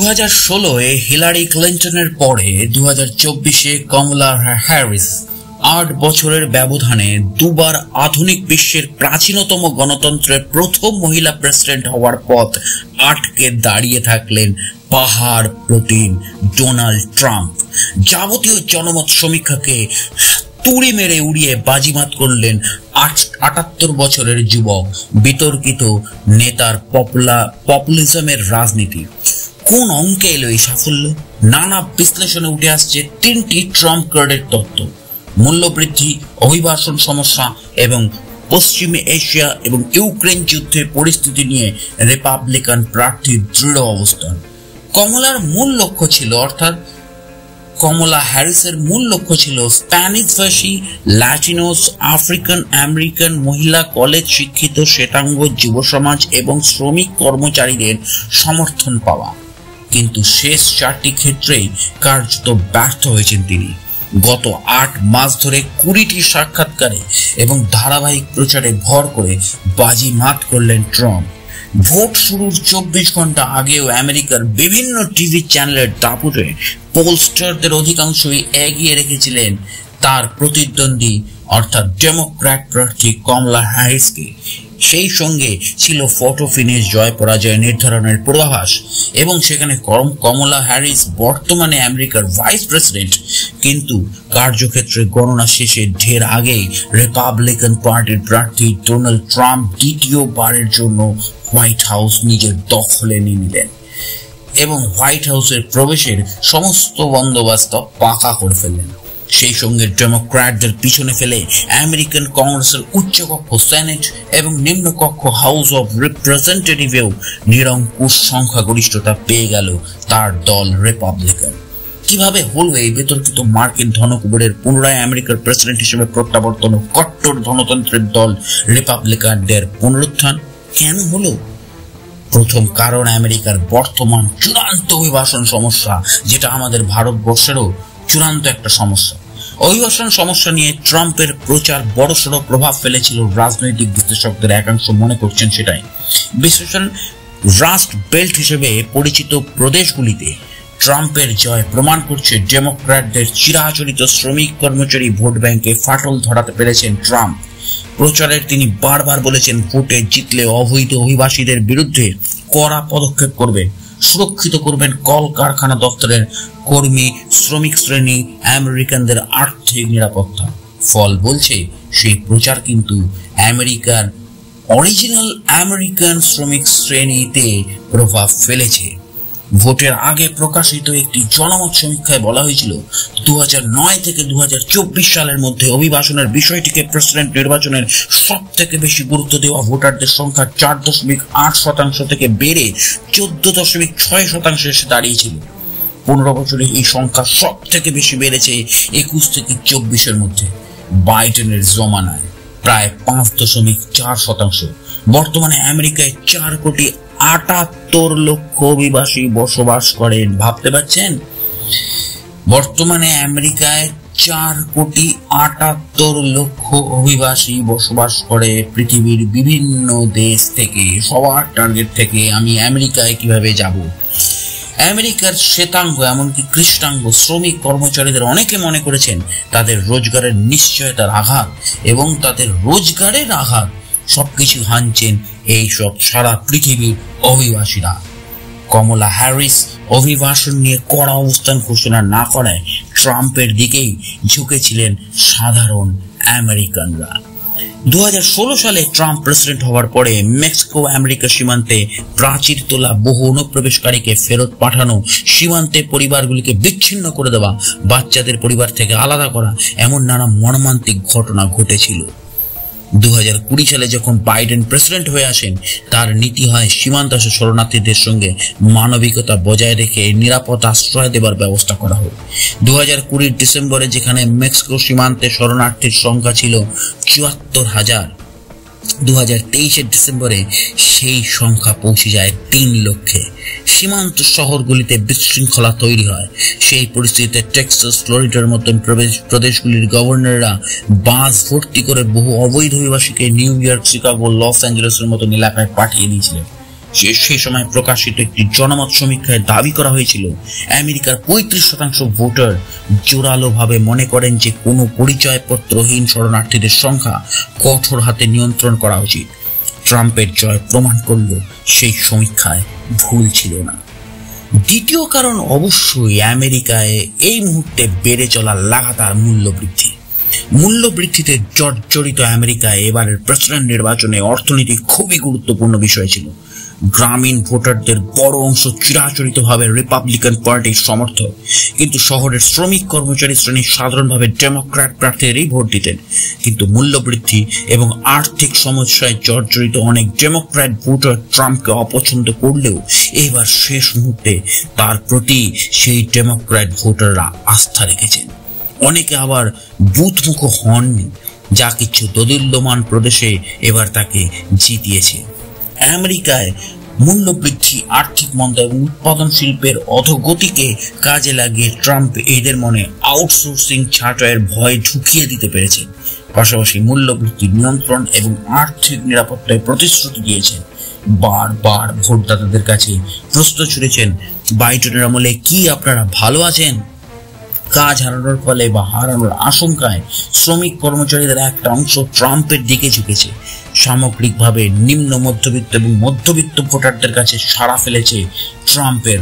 2016-এ Hillary ক্লিন্টনের পরে 2024-এ কমলা Harris 8 বছরের ব্যবধানে দুবার আধুনিক বিশ্বের প্রাচীনতম গণতন্ত্রের প্রথম মহিলা প্রেসিডেন্ট হওয়ার পথ আটকে দাঁড়িয়ে থাকলেন পাহাড় প্রতিম ডোনাল্ড ট্রাম্প। যাবতীয় জনমত সমীক্ষাকে তুড়ি মেরে উড়িয়ে বাজিমাত করলেন 78 বছরের যুবক বিতর্কিত নেতার পপুলিজমের রাজনীতি। কোন অঙ্কে এলো এই সাফল্য? নানা বিশ্লেষণে উঠে আসছে 3টি ট্রাম্প কার্ডের তত্ত্ব: মূল্যবৃদ্ধি, অভিবাসন সমস্যা এবং পশ্চিম এশিয়া এবং ইউক্রেন যুদ্ধের পরিস্থিতি নিয়ে রিপাবলিকান প্রার্থীর দৃঢ় অবস্থান। কমলা হ্যারিসের মূল লক্ষ্য ছিল স্প্যানিশভাষী, ল্যাটিনোস, আফ্রিকান আমেরিকান মহিলা, কলেজ শিক্ষিত শ্বেতাঙ্গ যুব সমাজ এবং শ্রমিক কর্মচারীদের সমর্থন পাওয়া। কিন্তু শেষ 4টি ক্ষেত্রেই কার্যত ব্যর্থ হয়েছেন তিনি। গত 8 মাস ধরে 20টি সাক্ষাৎকারে এবং ধারাবাহিক প্রচারে ভর করে বাজিমাত করলেন ট্রাম্প। ভোট শুরুর 24 ঘন্টা আগেও আমেরিকার বিভিন্ন টিভি চ্যানেলের দাপুটে পোলস্টারদের অধিকাংশই এগিয়ে রেখেছিলেন তার প্রতিদ্বন্দ্বী অর্থাৎ ডেমোক্র্যাট প্রার্থী কমলা হ্যারিসকে। সেই সঙ্গে ছিল ফটো ফিনিশ জয় পরাজয় নির্ধারণের পূর্বাভাস, এবং সেখানে কমলা হ্যারিস বর্তমানে আমেরিকার ভাইস প্রেসিডেন্ট। কিন্তু কার্যক্ষেত্রে গণনা শেষে ঢের আগেই রিপাবলিকান পার্টির প্রার্থী ডোনাল্ড ট্রাম্প দ্বিতীয়বারের জন্য হোয়াইট হাউস নিজের দখলে নিয়ে নিলেন এবং হোয়াইট হাউসের প্রবেশের সমস্ত বন্দোবস্ত পাকা করে ফেললেন। সেই সঙ্গে ডেমোক্র্যাটদের পিছনে ফেলে আমেরিকান কংগ্রেসের উচ্চকক্ষ সেনেট এবং নিম্নকক্ষ হাউস অব রিপ্রেজেন্টেটিভেও নিরঙ্কুশ সংখ্যাগরিষ্ঠতা পেয়ে গেল তার দল রিপাবলিকান। কিভাবে হলো এই বিতর্কিত মার্কিন ধনকুবেরের পুনরায় আমেরিকার প্রেসিডেন্ট হিসেবে প্রত্যাবর্তন ও কট্টর ধনতন্ত্রের দল রিপাবলিকানদের পুনরুত্থান কেন হলো? প্রথম কারণ আমেরিকার বর্তমান চূড়ান্ত অভিবাসন সমস্যা, যেটা আমাদের ভারতবর্ষেরও চূড়ান্ত একটা সমস্যা। অভিবাসন সমস্যা নিয়ে ট্রাম্পের প্রচার বড়সড় প্রভাব ফেলেছিল রাজনৈতিক বিশ্লেষকদের একাংশ মনে করছেন সেটাই। বিশ্লেষণ রাস্ট বেল্ট হিসেবে পরিচিত প্রদেশগুলিতে ট্রাম্পের জয় প্রমাণ করছে ডেমোক্র্যাটদের চিরাচরিত শ্রমিক কর্মচারী ভোট ব্যাংকে ফাটল ধরাতে পেরেছেন ট্রাম্প। প্রচারে তিনি বারবার বলেছেন ভোটে জিতলে অবৈধ অভিবাসীদের বিরুদ্ধে কড়া পদক্ষেপ করবেন, সুরক্ষিত করবেন কল কারখানা দপ্তরের কর্মী, শ্রমিক শ্রেণী, আমেরিকানদের আর্থিক নিরাপত্তা। ফল বলছে সেই প্রচার কিন্তু আমেরিকার অরিজিনাল আমেরিকান শ্রমিক শ্রেণীতে প্রভাব ফেলেছে। ভোটের আগে প্রকাশিত একটি জনমত সমীক্ষায় বলা হয়েছিল 2009 থেকে 2024 সালের মধ্যে অভিবাসনের বিষয়টিকে প্রেসিডেন্ট নির্বাচনের সব থেকে বেশি গুরুত্ব দেওয়া ভোটারদের সংখ্যা 4.8% থেকে বেড়ে 14.6% এসে দাঁড়িয়েছিল। 15 বছরে এই সংখ্যা সব থেকে বেশি বেড়েছে 21 থেকে 24-এর মধ্যে। বাইডেনের জমানায় প্রায় 5.4%। বর্তমানে আমেরিকায় 4.78 লক্ষ অভিবাসী বসবাস করেন। ভাবতে পারছেন? বর্তমানে আমেরিকায় 4.78 লক্ষ অভিবাসী বসবাস করে পৃথিবীর বিভিন্ন দেশ থেকে। সবার টার্গেট থেকে আমি আমেরিকায় কিভাবে যাব? আমেরিকার শ্বেতাঙ্গ এমনকি কৃষ্ণাঙ্গ শ্রমিক কর্মচারীদের অনেকে মনে করেছেন তাদের রোজগারের নিশ্চয়তার আঘাত এবং তাদের রোজগারের আঘাত সবকিছু হানছেন এইসব সারা পৃথিবীর অভিবাসীরা। কমলা হ্যারিস অভিবাসন নিয়ে কড়া অবস্থান ঘোষণা না করায় ট্রাম্পের দিকেই ঝুঁকেছিলেন সাধারণ আমেরিকানরা। 2016 সালে ট্রাম্প প্রেসিডেন্ট হওয়ার পরে মেক্সিকো আমেরিকা সীমান্তে প্রাচীর তোলা, বহু অনুপ্রবেশকারীকে ফেরত পাঠানো, সীমান্তে পরিবারগুলিকে বিচ্ছিন্ন করে দেওয়া, বাচ্চাদের পরিবার থেকে আলাদা করা, এমন নানা মর্মান্তিক ঘটনা ঘটেছিল। 2020 সালে যখন বাইডেন প্রেসিডেন্ট হয়ে আসেন, তার নীতি হয় সীমান্তে শরণার্থীদের সঙ্গে মানবিকতা বজায় রেখে নিরাপদ আশ্রয় দেবার ব্যবস্থা করা হোক। 2020 ডিসেম্বরে যেখানে মেক্সিকো সীমান্তে শরণার্থীর সংখ্যা ছিল 74,000, 2023 ডিসেম্বরে সেই সংখ্যা পৌঁছে যায় 3 লক্ষে। সীমান্ত শহরগুলিতে বিশৃঙ্খলা তৈরি হয়। সেই পরিস্থিতিতে টেক্সাস, ফ্লোরিডার মতন প্রদেশগুলির গভর্নররা বাস ভর্তি করে বহু অবৈধ অভিবাসীকে নিউ ইয়র্ক, শিকাগো, লস অ্যাঞ্জেলেসের মতন এলাকায় পাঠিয়ে দিয়েছিলেন। সেই সময় প্রকাশিত একটি জনমত সমীক্ষায় দাবি করা হয়েছিল আমেরিকার 35% ভোটার জোরালোভাবে মনে করেন যে কোনো পরিচয়পত্রহীন শরণার্থীদের সংখ্যা কঠোর হাতে নিয়ন্ত্রণ করা উচিত। ট্রাম্পের জয় প্রমাণ করল সেই সমীক্ষায় ভুল ছিল না। দ্বিতীয় কারণ অবশ্যই আমেরিকায় এই মুহূর্তে বেড়ে চলা লাগাতার মূল্য বৃদ্ধিতে জর্জরিত আমেরিকায় এবারের প্রেসিডেন্ট নির্বাচনে অর্থনীতি খুবই গুরুত্বপূর্ণ বিষয় ছিল। গ্রামীণ ভোটারদের বড় অংশ চিরাচরিতভাবে রিপাবলিকান পার্টির সমর্থক, কিন্তু শহরের শ্রমিক কর্মচারী শ্রেণী সাধারণভাবে ডেমোক্র্যাট প্রার্থীদেরই ভোট দিতেন। কিন্তু মূল্যবৃদ্ধি এবং আর্থিক সমস্যায় জর্জরিত অনেক ডেমোক্র্যাট ভোটার ট্রাম্পকে অপছন্দ করলেও এবার শেষ মুহূর্তে তার প্রতি সেই ডেমোক্র্যাট ভোটাররা আস্থা রেখেছেন। অনেকে আবার বুথমুখ হননি, যা কিছু দোদুল্যমান প্রদেশে এবার তাকে জিতিয়েছে। আমেরিকায় মূল্যবৃদ্ধি, আর্থিক মন্দা এবং উৎপাদন শিল্পের অধোগতিকে কাজে লাগিয়ে ট্রাম্প এদের মনে আউটসোর্সিং ছাঁটাইয়ের ভয় ঢুকিয়ে দিতে পেরেছেন। পাশাপাশি মূল্যবৃদ্ধি নিয়ন্ত্রণ এবং আর্থিক নিরাপত্তায় প্রতিশ্রুতি দিয়েছেন। বারবার ভোটদাতাদের কাছে প্রশ্ন ছুড়েছেন, বাইডেনের আমলে কি আপনারা ভালো আছেন? কাজ হারানোর ফলে বা হারানোর আশঙ্কায় শ্রমিক কর্মচারীদের একটা অংশ ট্রাম্পের দিকে ঝুঁকেছে। সামগ্রিকভাবে নিম্ন মধ্যবিত্ত এবং মধ্যবিত্ত ভোটারদের কাছে সাড়া ফেলেছে ট্রাম্পের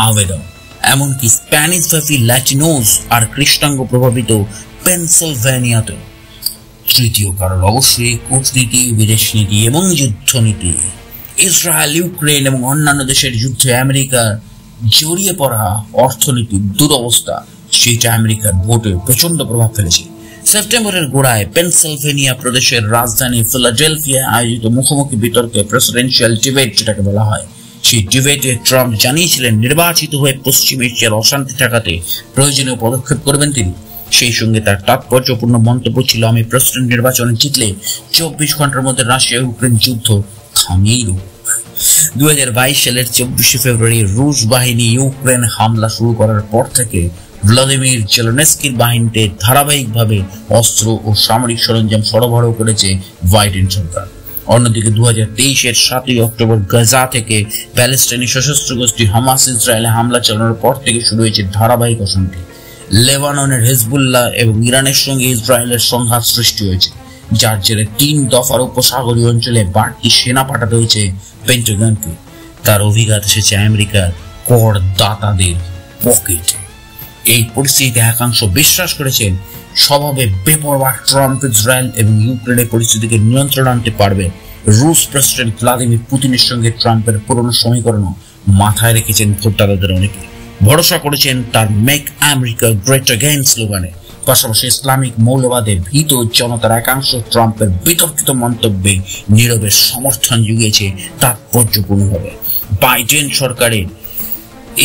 আবেদন। এমনকি স্প্যানিশভাষী ল্যাটিনোস আর কৃষ্ণাঙ্গ প্রভাবিত পেনসিলভেনিয়াতে। তৃতীয় কারণ অবশ্যই কূটনীতি, বিদেশ নীতি এবং যুদ্ধনীতি। ইসরায়েল, ইউক্রেন এবং অন্যান্য দেশের যুদ্ধে আমেরিকার জড়িয়ে পড়া অর্থনীতির দুরবস্থা, সেটা আমেরিকার ভোটে প্রচন্ড প্রভাব ফেলেছে। সেপ্টেম্বরের গোড়ায় পেনসিলভেনিয়া প্রদেশের রাজধানী ফিলাডেলফিয়ায় আয়োজিত মুখোমুখি বিতর্কে প্রেসিডেন্সিয়াল ডিবেট যেটাকে বলা হয়, সেই ডিবেটে ট্রাম্প জানিয়েছিলেন নির্বাচিত হয়ে পশ্চিম এশিয়ার অশান্তি ঠেকাতে প্রয়োজনীয় পদক্ষেপ করবেন তিনি। সেই সঙ্গে তার তাৎপর্যপূর্ণ মন্তব্য ছিল, আমি প্রেসিডেন্ট নির্বাচনে জিতলে 24 ঘন্টার মধ্যে রাশিয়া ইউক্রেন যুদ্ধ থামিয়েই দেব। 2022 সালের 24 ফেব্রুয়ারি রুশ বাহিনী ইউক্রেন হামলা শুরু করার পর থেকে ভ্লাদিমির জেলেনস্কির বাহিনীতে ধারাবাহিকভাবে অস্ত্র ও সামরিক সরঞ্জাম সরবরাহ করেছে বাইডেন সরকার। অন্যদিকে 2023-এর 7 অক্টোবর গাজা থেকে প্যালেস্টাইনি সশস্ত্র গোষ্ঠী হামাস ইসরায়েলে হামলা চালানোর পর থেকে শুরু হয়েছে ধারাবাহিক অশান্তি। লেবাননের হিজবুল্লাহ এবং ইরানের সঙ্গে ইসরায়েলের সংঘাত সৃষ্টি হয়েছে, যার জেরে 3 দফার উপসাগরীয় অঞ্চলে বাড়তি সেনা পাঠাতে হয়েছে পেন্টাগনকে। তার অভিঘাত এসেছে আমেরিকার করদাতাদের পকেটে। এই পরিস্থিতিতে একাংশ বিশ্বাস করেছেন স্বভাবে বেপরোয়া ট্রাম্প ইসরায়েল এবং ইউক্রেনের পরিস্থিতিকে নিয়ন্ত্রণে আনতে পারবে। রুশ প্রেসিডেন্ট ভ্লাদিমির পুতিনের সঙ্গে ট্রাম্পের পুরনো সমীকরণও মাথায় রেখেছেন ভোটদাতাদের অনেকে। ভরসা করেছেন তার মেক আমেরিকা গ্রেট অ্যাগেইন স্লোগানে। পাশাপাশি ইসলামিক মৌলবাদে ভীত জনতার একাংশ ট্রাম্পের বিতর্কিত মন্তব্যে নীরবে সমর্থন জুগিয়েছে তাৎপর্যপূর্ণভাবে। বাইডেন সরকারের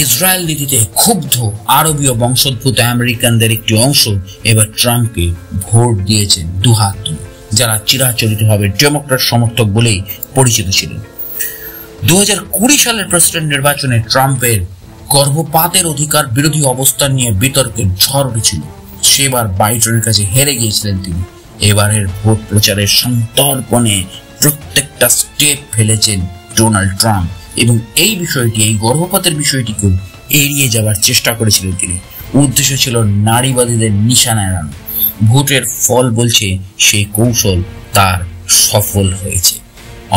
ইসরায়েল নীতিতে ক্ষুব্ধ আরবীয় বংশোদ্ভূত আমেরিকানদের একটি অংশ এবার ট্রাম্পকে ভোট দিয়েছেন দুহাত তুলে, যারা চিরাচরিতভাবে ডেমোক্র্যাট সমর্থক বলেই পরিচিত ছিলেন। 2020 সালের প্রেসিডেন্ট নির্বাচনে ট্রাম্পের গর্ভপাতের অধিকার বিরোধী অবস্থান নিয়ে বিতর্কের ঝড় উঠেছিল। সেবার বাইডেনের কাছে হেরে গিয়েছিলেন তিনি। এবারের ভোট প্রচারের সন্তর্পণে প্রত্যেকটা স্টেপ ফেলেছেন ডোনাল্ড ট্রাম্প এবং এই বিষয়টি, এই গর্ভপাতের বিষয়টিকেও এড়িয়ে যাওয়ার চেষ্টা করেছিলেন তিনি। উদ্দেশ্য ছিল নারীবাদীদের নিশানা এড়ানো। ভোটের ফল বলছে সেই কৌশল তার সফল হয়েছে।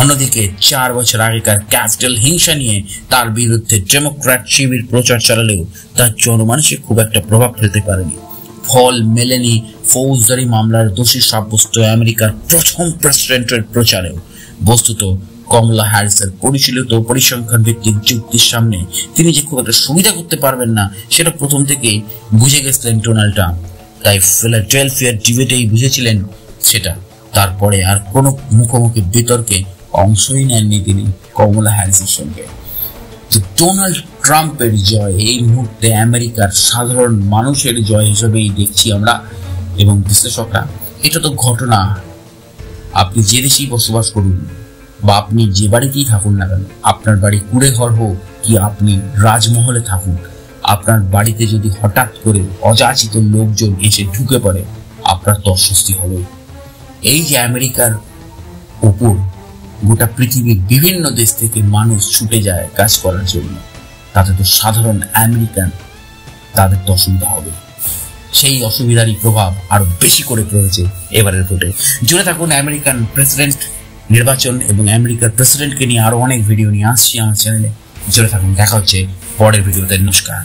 অন্যদিকে 4 বছর আগেকার ক্যাপিটাল হিংসা নিয়ে তার বিরুদ্ধে ডেমোক্র্যাট শিবির প্রচার চালালেও তার জনমানসে খুব একটা প্রভাব ফেলতে পারেনি। ফল মেলেনি ফৌজদারি মামলার দোষী সাব্যস্ত আমেরিকার প্রথম প্রেসিডেন্টের প্রচারেও। বস্তুত কমলা হ্যারিসের পরিচালিত পরিসংখ্যান ভিত্তিক যুক্তির সামনে তিনি যে খুব একটা সুবিধা করতে পারবেন না, সেটা প্রথম থেকেই বুঝে গেছিলেন ডোনাল্ড ট্রাম্প। তাই ফিলাডেলফিয়ার ডিবেটেই বুঝেছিলেন সেটা। তারপরে আর কোনো মুখোমুখি বিতর্কে অংশই নেননি তিনি কমলা হ্যারিসের সঙ্গে। ডোনাল্ড ট্রাম্পের জয় এই মুহূর্তে আমেরিকার সাধারণ মানুষের জয় হিসেবেই দেখছি আমরা এবং বিশ্লেষকরা। এটা তো ঘটনা, আপনি যে দেশেই বসবাস করুন বা আপনি যে বাড়িতেই থাকুন না কেন, আপনার বাড়ি কুড়ে ঘর হোক কি আপনি রাজমহলে থাকুন, আপনার বাড়িতে যদি হঠাৎ করে অযাচিত লোকজন এসে ঢুকে পড়ে, আপনার তো অস্বস্তি হবে। এই যে আমেরিকার উপর গোটা পৃথিবীর বিভিন্ন দেশ থেকে মানুষ ছুটে যায় কাজ করার জন্য, তাতে তো সাধারণ আমেরিকান তাদের তো অসুবিধা হবে। সেই অসুবিধারই প্রভাব আরো বেশি করে পড়েছে এবারের ভোটে। জুড়ে থাকুন আমেরিকান প্রেসিডেন্ট নির্বাচন এবং আমেরিকার প্রেসিডেন্টকে নিয়ে আরো অনেক ভিডিও নিয়ে আসছি আমার চ্যানেলে। জুড়ে থাকুন, দেখা হচ্ছে পরের ভিডিওতে। নমস্কার।